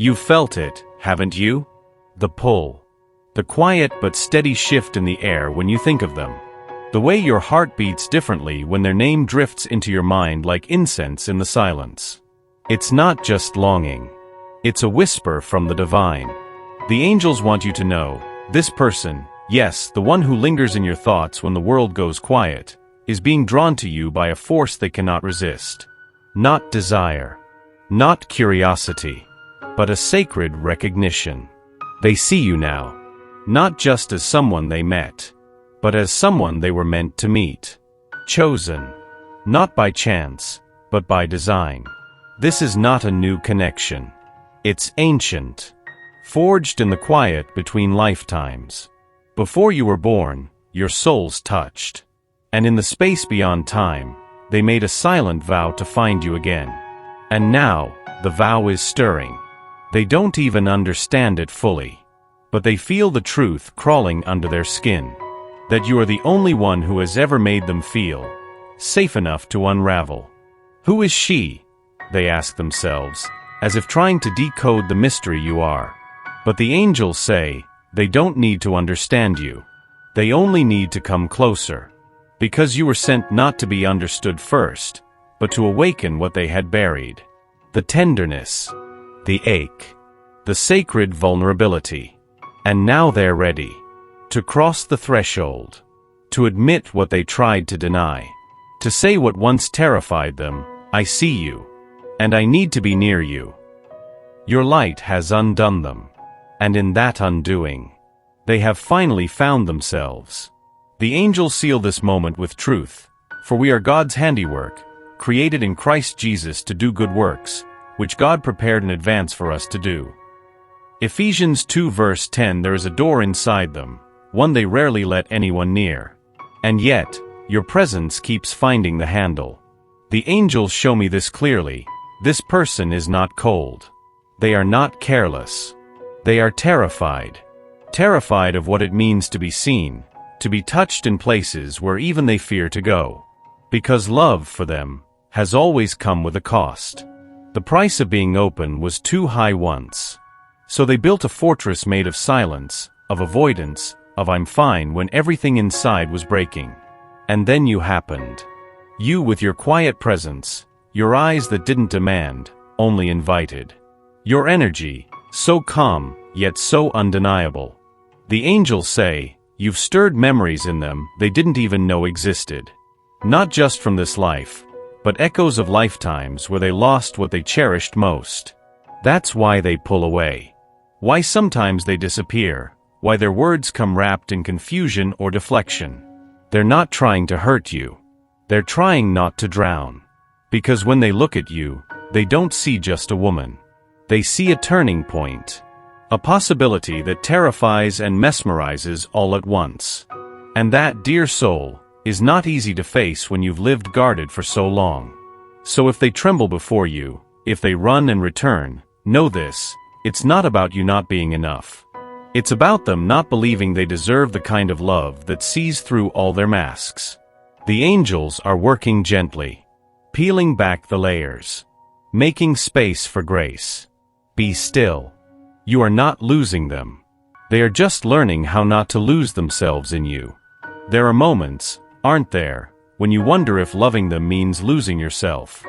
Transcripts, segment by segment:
You've felt it, haven't you? The pull. The quiet but steady shift in the air when you think of them. The way your heart beats differently when their name drifts into your mind like incense in the silence. It's not just longing. It's a whisper from the divine. The angels want you to know, this person, yes, the one who lingers in your thoughts when the world goes quiet, is being drawn to you by a force they cannot resist. Not desire. Not curiosity. But a sacred recognition. They see you now. Not just as someone they met, but as someone they were meant to meet. Chosen. Not by chance, but by design. This is not a new connection. It's ancient. Forged in the quiet between lifetimes. Before you were born, your souls touched. And in the space beyond time, they made a silent vow to find you again. And now, the vow is stirring. They don't even understand it fully. But they feel the truth crawling under their skin. That you are the only one who has ever made them feel safe enough to unravel. Who is she? They ask themselves, as if trying to decode the mystery you are. But the angels say, they don't need to understand you. They only need to come closer. Because you were sent not to be understood first, but to awaken what they had buried. The tenderness, the ache, the sacred vulnerability. And now they're ready to cross the threshold, to admit what they tried to deny, to say what once terrified them, I see you, and I need to be near you. Your light has undone them, and in that undoing, they have finally found themselves. The angels seal this moment with truth, for we are God's handiwork, created in Christ Jesus to do good works, which God prepared in advance for us to do. Ephesians 2 verse 10. There is a door inside them, one they rarely let anyone near. And yet, your presence keeps finding the handle. The angels show me this clearly. This person is not cold. They are not careless. They are terrified. Terrified of what it means to be seen, to be touched in places where even they fear to go. Because love, for them, has always come with a cost. The price of being open was too high once. So they built a fortress made of silence, of avoidance, of I'm fine when everything inside was breaking. And then you happened. You with your quiet presence, your eyes that didn't demand, only invited. Your energy, so calm, yet so undeniable. The angels say, you've stirred memories in them they didn't even know existed. Not just from this life, but echoes of lifetimes where they lost what they cherished most. That's why they pull away. Why sometimes they disappear, why their words come wrapped in confusion or deflection. They're not trying to hurt you. They're trying not to drown. Because when they look at you, they don't see just a woman. They see a turning point. A possibility that terrifies and mesmerizes all at once. And that, dear soul, is not easy to face when you've lived guarded for so long. So if they tremble before you, if they run and return, know this. It's not about you not being enough. It's about them not believing they deserve the kind of love that sees through all their masks. The angels are working gently, peeling back the layers, making space for grace. Be still. You are not losing them. They are just learning how not to lose themselves in you. There are moments, aren't there, when you wonder if loving them means losing yourself.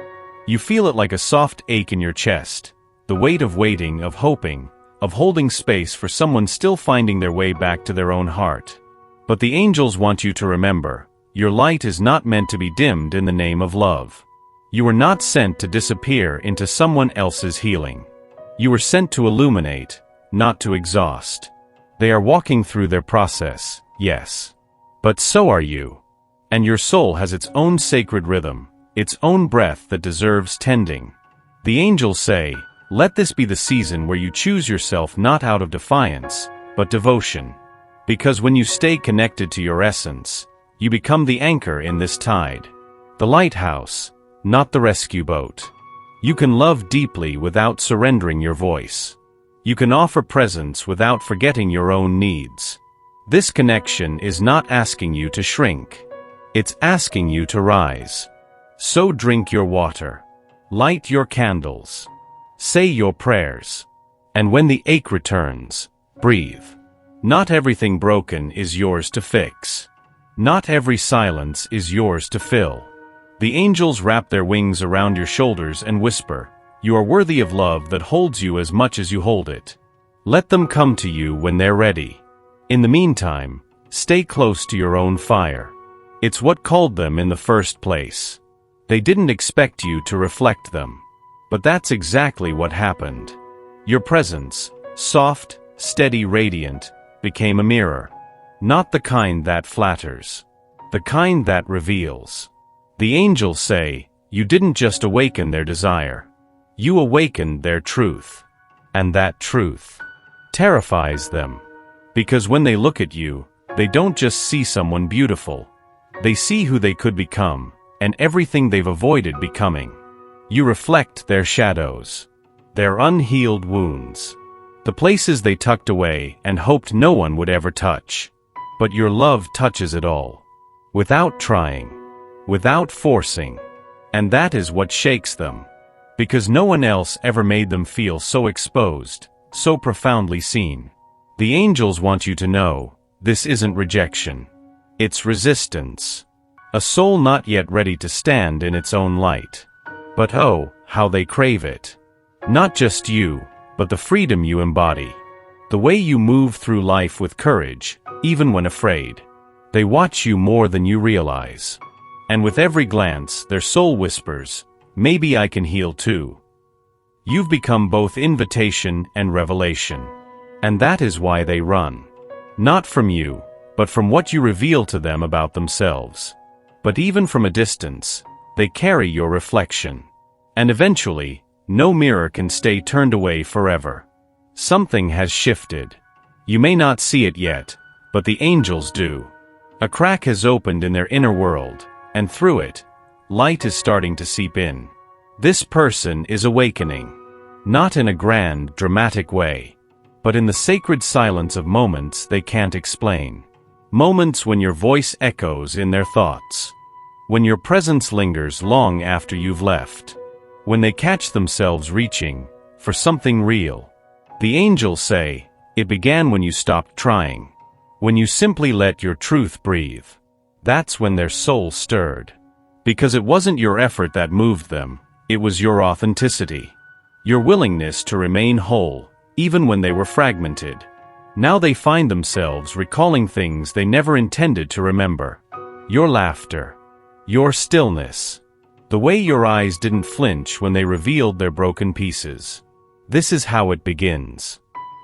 You feel it like a soft ache in your chest. The weight of waiting, of hoping, of holding space for someone still finding their way back to their own heart. But the angels want you to remember, your light is not meant to be dimmed in the name of love. You were not sent to disappear into someone else's healing. You were sent to illuminate, not to exhaust. They are walking through their process, yes. But so are you. And your soul has its own sacred rhythm, its own breath that deserves tending. The angels say, let this be the season where you choose yourself not out of defiance, but devotion. Because when you stay connected to your essence, you become the anchor in this tide. The lighthouse, not the rescue boat. You can love deeply without surrendering your voice. You can offer presence without forgetting your own needs. This connection is not asking you to shrink. It's asking you to rise. So drink your water. Light your candles. Say your prayers. And when the ache returns, breathe. Not everything broken is yours to fix. Not every silence is yours to fill. The angels wrap their wings around your shoulders and whisper, "You are worthy of love that holds you as much as you hold it." Let them come to you when they're ready. In the meantime, stay close to your own fire. It's what called them in the first place. They didn't expect you to reflect them. But that's exactly what happened. Your presence, soft, steady, radiant, became a mirror. Not the kind that flatters. The kind that reveals. The angels say, you didn't just awaken their desire. You awakened their truth. And that truth terrifies them. Because when they look at you, they don't just see someone beautiful. They see who they could become, and everything they've avoided becoming. You reflect their shadows. Their unhealed wounds. The places they tucked away and hoped no one would ever touch. But your love touches it all. Without trying. Without forcing. And that is what shakes them. Because no one else ever made them feel so exposed, so profoundly seen. The angels want you to know, this isn't rejection. It's resistance. A soul not yet ready to stand in its own light. But oh, how they crave it. Not just you, but the freedom you embody. The way you move through life with courage, even when afraid. They watch you more than you realize. And with every glance, their soul whispers, maybe I can heal too. You've become both invitation and revelation. And that is why they run. Not from you, but from what you reveal to them about themselves. But even from a distance, they carry your reflection. And eventually, no mirror can stay turned away forever. Something has shifted. You may not see it yet, but the angels do. A crack has opened in their inner world, and through it, light is starting to seep in. This person is awakening. Not in a grand, dramatic way, but in the sacred silence of moments they can't explain. Moments when your voice echoes in their thoughts. When your presence lingers long after you've left. When they catch themselves reaching for something real. The angels say, it began when you stopped trying. When you simply let your truth breathe. That's when their soul stirred. Because it wasn't your effort that moved them, it was your authenticity. Your willingness to remain whole, even when they were fragmented. Now they find themselves recalling things they never intended to remember. Your laughter. Your stillness. The way your eyes didn't flinch when they revealed their broken pieces. This is how it begins.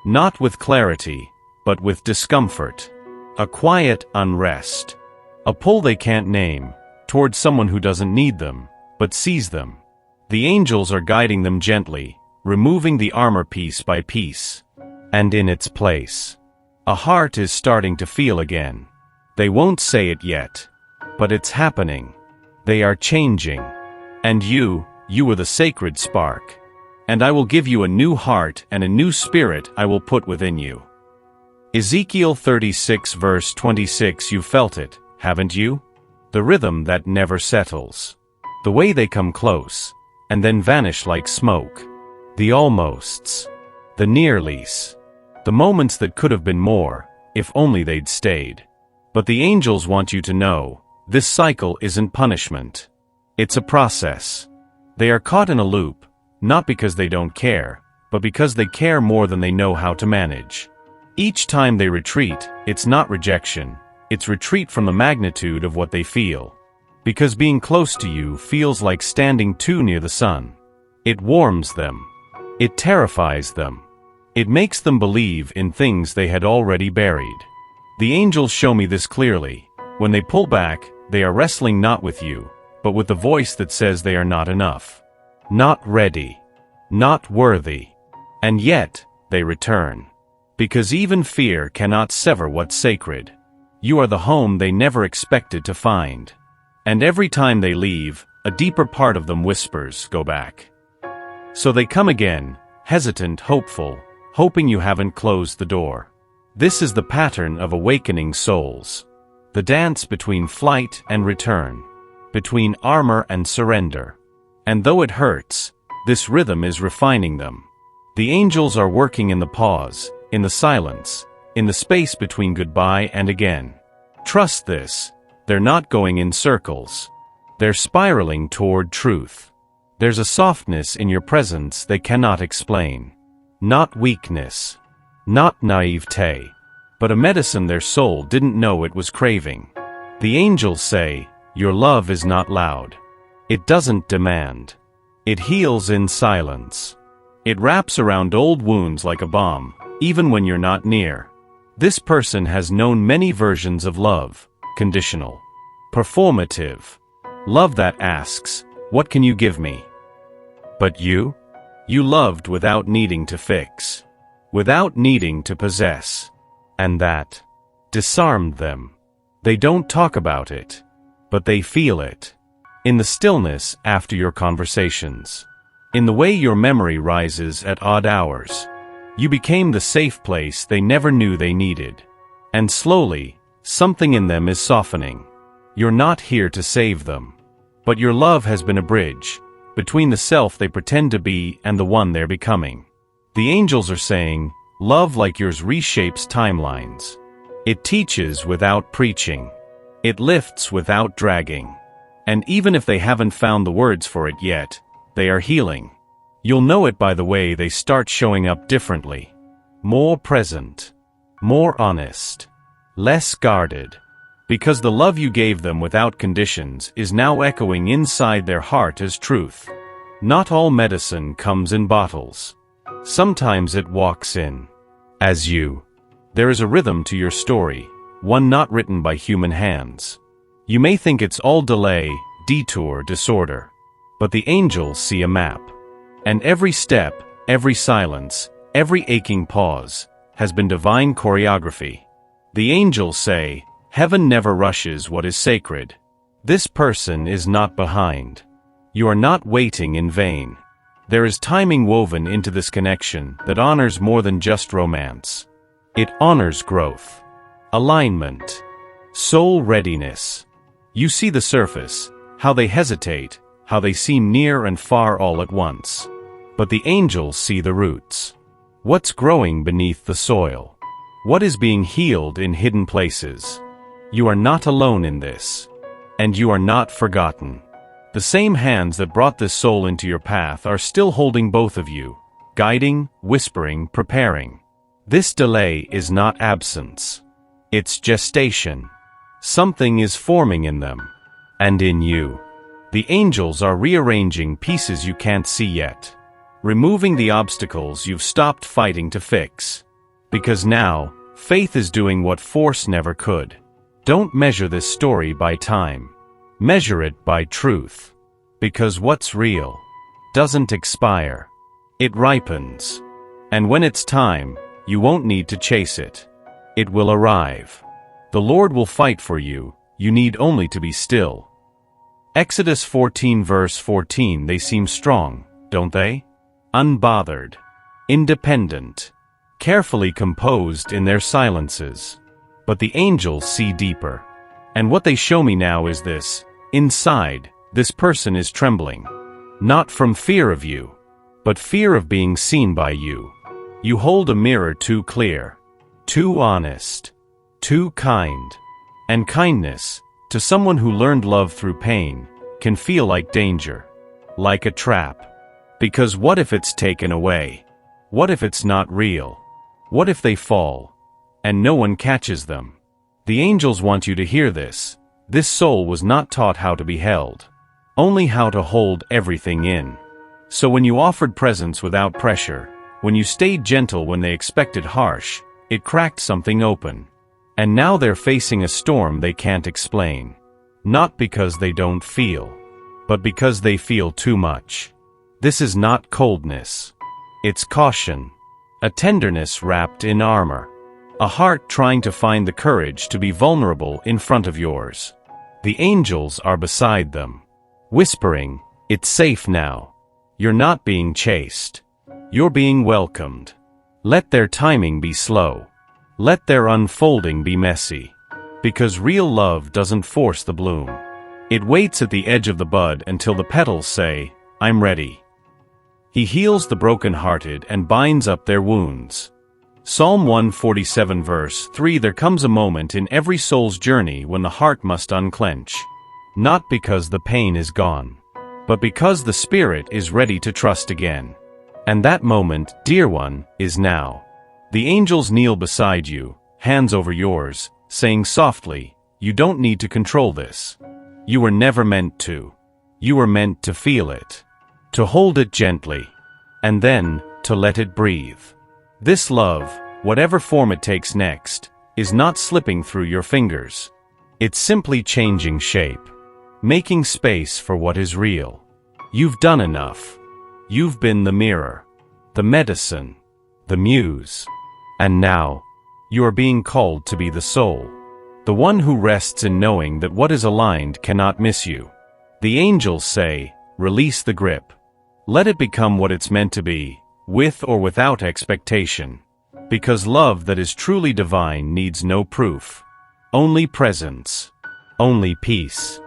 Not with clarity, but with discomfort. A quiet unrest. A pull they can't name, towards someone who doesn't need them, but sees them. The angels are guiding them gently, removing the armor piece by piece. And in its place, a heart is starting to feel again. They won't say it yet, but it's happening. They are changing. And you were the sacred spark. And I will give you a new heart and a new spirit I will put within you. Ezekiel 36 verse 26. You felt it, haven't you? The rhythm that never settles. The way they come close, and then vanish like smoke. The almosts. The nearlies. The moments that could have been more, if only they'd stayed. But the angels want you to know, this cycle isn't punishment. It's a process. They are caught in a loop, not because they don't care, but because they care more than they know how to manage. Each time they retreat, it's not rejection, it's retreat from the magnitude of what they feel. Because being close to you feels like standing too near the sun. It warms them. It terrifies them. It makes them believe in things they had already buried. The angels show me this clearly. When they pull back, they are wrestling not with you, but with the voice that says they are not enough. Not ready. Not worthy. And yet, they return. Because even fear cannot sever what's sacred. You are the home they never expected to find. And every time they leave, a deeper part of them whispers, go back. So they come again, hesitant, hopeful, hoping you haven't closed the door. This is the pattern of awakening souls. The dance between flight and return. Between armor and surrender. And though it hurts, this rhythm is refining them. The angels are working in the pause, in the silence, in the space between goodbye and again. Trust this. They're not going in circles. They're spiraling toward truth. There's a softness in your presence they cannot explain. Not weakness. Not naivete. But a medicine their soul didn't know it was craving. The angels say, your love is not loud. It doesn't demand. It heals in silence. It wraps around old wounds like a balm, even when you're not near. This person has known many versions of love. Conditional. Performative. Love that asks, what can you give me? But you? You loved without needing to fix. Without needing to possess. And that disarmed them. They don't talk about it, but they feel it. In the stillness after your conversations. In the way your memory rises at odd hours. You became the safe place they never knew they needed. And slowly, something in them is softening. You're not here to save them. But your love has been a bridge between the self they pretend to be and the one they're becoming. The angels are saying, love like yours reshapes timelines. It teaches without preaching. It lifts without dragging. And even if they haven't found the words for it yet, they are healing. You'll know it by the way they start showing up differently. More present. More honest. Less guarded. Because the love you gave them without conditions is now echoing inside their heart as truth. Not all medicine comes in bottles. Sometimes it walks in. As you. There is a rhythm to your story, one not written by human hands. You may think it's all delay, detour, disorder. But the angels see a map. And every step, every silence, every aching pause, has been divine choreography. The angels say, heaven never rushes what is sacred. This person is not behind. You are not waiting in vain. There is timing woven into this connection that honors more than just romance. It honors growth, alignment, soul readiness. You see the surface, how they hesitate, how they seem near and far all at once. But the angels see the roots. What's growing beneath the soil? What is being healed in hidden places? You are not alone in this. And you are not forgotten. The same hands that brought this soul into your path are still holding both of you, guiding, whispering, preparing. This delay is not absence. It's gestation. Something is forming in them. And in you. The angels are rearranging pieces you can't see yet. Removing the obstacles you've stopped fighting to fix. Because now, faith is doing what force never could. Don't measure this story by time. Measure it by truth. Because what's real doesn't expire. It ripens. And when it's time, you won't need to chase it. It will arrive. The Lord will fight for you. You need only to be still. Exodus 14 verse 14. They seem strong, don't they? Unbothered. Independent. Carefully composed in their silences. But the angels see deeper. And what they show me now is this. Inside, this person is trembling. Not from fear of you, but fear of being seen by you. You hold a mirror too clear, too honest, too kind. And kindness, to someone who learned love through pain, can feel like danger. Like a trap. Because what if it's taken away? What if it's not real? What if they fall, and no one catches them? The angels want you to hear this. This soul was not taught how to be held. Only how to hold everything in. So when you offered presence without pressure, when you stayed gentle when they expected harsh, it cracked something open. And now they're facing a storm they can't explain. Not because they don't feel, but because they feel too much. This is not coldness. It's caution. A tenderness wrapped in armor. A heart trying to find the courage to be vulnerable in front of yours. The angels are beside them. Whispering, it's safe now. You're not being chased. You're being welcomed. Let their timing be slow. Let their unfolding be messy. Because real love doesn't force the bloom. It waits at the edge of the bud until the petals say, I'm ready. He heals the broken-hearted and binds up their wounds. Psalm 147 verse 3. There comes a moment in every soul's journey when the heart must unclench. Not because the pain is gone, but because the spirit is ready to trust again. And that moment, dear one, is now. The angels kneel beside you, hands over yours, saying softly, "You don't need to control this. You were never meant to. You were meant to feel it, to hold it gently, and then to let it breathe." This love, whatever form it takes next, is not slipping through your fingers. It's simply changing shape, making space for what is real. You've done enough. You've been the mirror, the medicine, the muse. And now, you are being called to be the soul, the one who rests in knowing that what is aligned cannot miss you. The angels say, release the grip. Let it become what it's meant to be, with or without expectation. Because love that is truly divine needs no proof. Only presence. Only peace.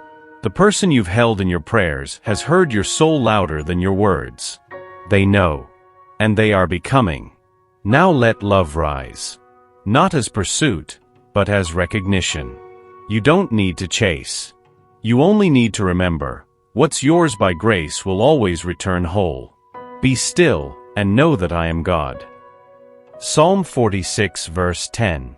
The person you've held in your prayers has heard your soul louder than your words. They know. And they are becoming. Now let love rise. Not as pursuit, but as recognition. You don't need to chase. You only need to remember, what's yours by grace will always return whole. Be still, and know that I am God. Psalm 46 verse 10.